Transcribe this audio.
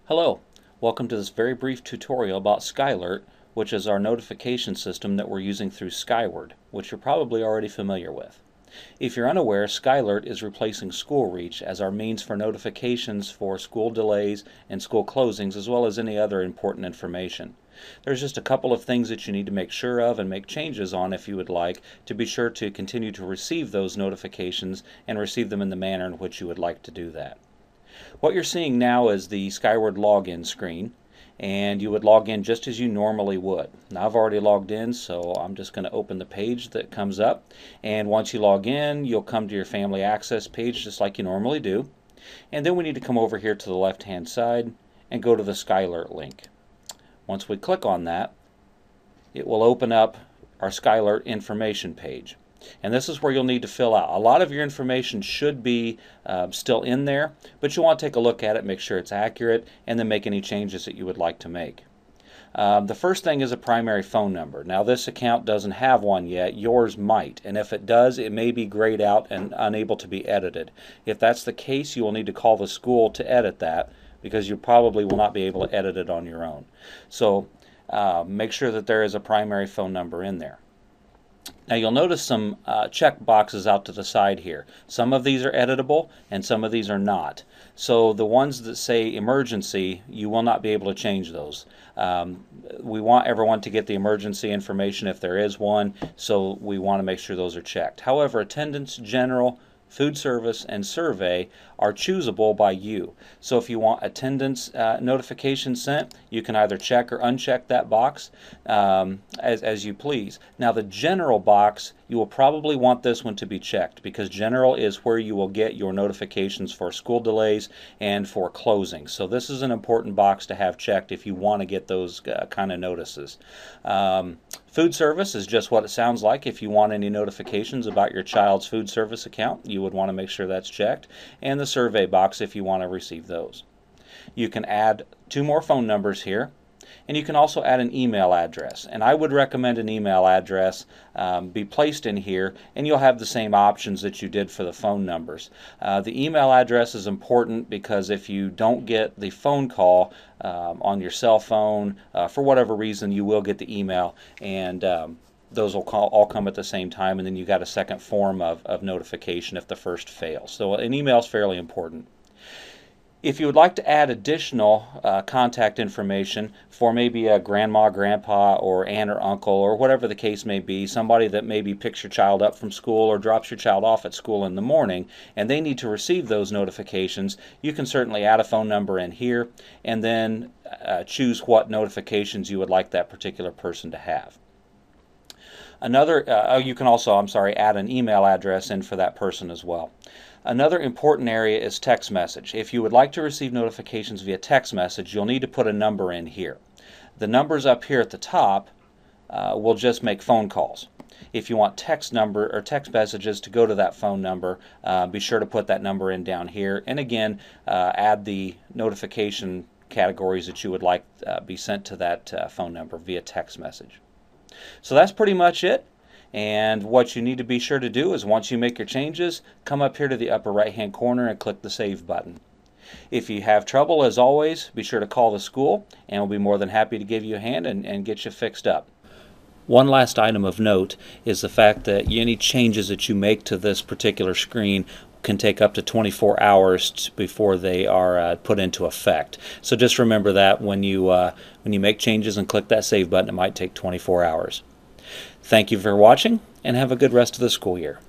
Hello, welcome to this very brief tutorial about Skylert, which is our notification system that we're using through Skyward, which you're probably already familiar with. If you're unaware, Skylert is replacing SchoolReach as our means for notifications for school delays and school closings, as well as any other important information. There's just a couple of things that you need to make sure of and make changes on if you would like to be sure to continue to receive those notifications and receive them in the manner in which you would like to do that. What you're seeing now is the Skyward login screen, and you would log in just as you normally would. Now I've already logged in, so I'm just going to open the page that comes up, and once you log in you'll come to your family access page just like you normally do, and then we need to come over here to the left hand side and go to the Skylert link. Once we click on that, it will open up our Skylert information page. And this is where you'll need to fill out. A lot of your information should be still in there, but you'll want to take a look at it, make sure it's accurate, and then make any changes that you would like to make. The first thing is a primary phone number. Now this account doesn't have one yet. Yours might, and if it does, it may be grayed out and unable to be edited. If that's the case, you will need to call the school to edit that, because you probably will not be able to edit it on your own. So make sure that there is a primary phone number in there. Now you'll notice some check boxes out to the side here. Some of these are editable and some of these are not. So the ones that say emergency, you will not be able to change those. We want everyone to get the emergency information if there is one, so we want to make sure those are checked. However, attendance, general, food service, and survey are choosable by you. So if you want attendance notification sent, you can either check or uncheck that box as you please. Now the general box, you will probably want this one to be checked, because general is where you will get your notifications for school delays and for closing. So this is an important box to have checked if you want to get those kind of notices. Food service is just what it sounds like. If you want any notifications about your child's food service account, you would want to make sure that's checked. And the survey box if you want to receive those. You can add 2 more phone numbers here, and you can also add an email address. And I would recommend an email address be placed in here, and you'll have the same options that you did for the phone numbers. The email address is important because if you don't get the phone call on your cell phone, for whatever reason, you will get the email, and those will all come at the same time, and then you got a second form of notification if the first fails. So an email is fairly important. If you would like to add additional contact information for maybe a grandma, grandpa, or aunt or uncle, or whatever the case may be, somebody that maybe picks your child up from school or drops your child off at school in the morning, and they need to receive those notifications, you can certainly add a phone number in here and then choose what notifications you would like that particular person to have. You can also, add an email address in for that person as well. Another important area is text message. If you would like to receive notifications via text message, you'll need to put a number in here. The numbers up here at the top will just make phone calls. If you want text messages to go to that phone number, be sure to put that number in down here. And again, add the notification categories that you would like be sent to that phone number via text message. So that's pretty much it. And what you need to be sure to do is once you make your changes, come up here to the upper right hand corner and click the Save button. If you have trouble, as always, be sure to call the school, and we'll be more than happy to give you a hand and get you fixed up. One last item of note is the fact that any changes that you make to this particular screen can take up to 24 hours before they are put into effect. So just remember that when you make changes and click that Save button, it might take 24 hours. Thank you for watching, and have a good rest of the school year.